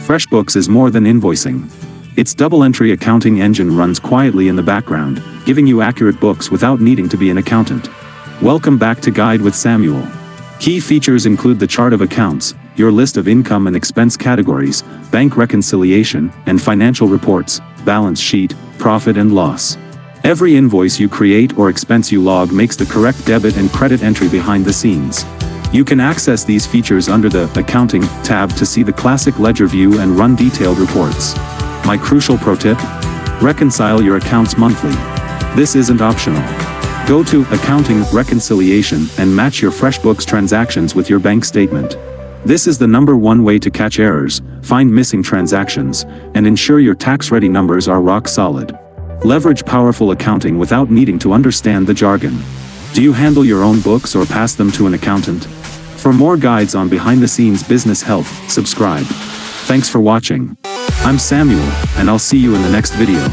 FreshBooks is more than invoicing. Its double-entry accounting engine runs quietly in the background, giving you accurate books without needing to be an accountant. Welcome back to Guide with Samuel. Key features include the chart of accounts, your list of income and expense categories, bank reconciliation, and financial reports, balance sheet, profit and loss. Every invoice you create or expense you log makes the correct debit and credit entry behind the scenes. You can access these features under the Accounting tab to see the classic ledger view and run detailed reports. My crucial pro tip? Reconcile your accounts monthly. This isn't optional. Go to Accounting Reconciliation and match your FreshBooks transactions with your bank statement. This is the #1 way to catch errors, find missing transactions, and ensure your tax-ready numbers are rock solid. Leverage powerful accounting without needing to understand the jargon. Do you handle your own books or pass them to an accountant? For more guides on behind-the-scenes business health, subscribe. Thanks for watching. I'm Samuel, and I'll see you in the next video.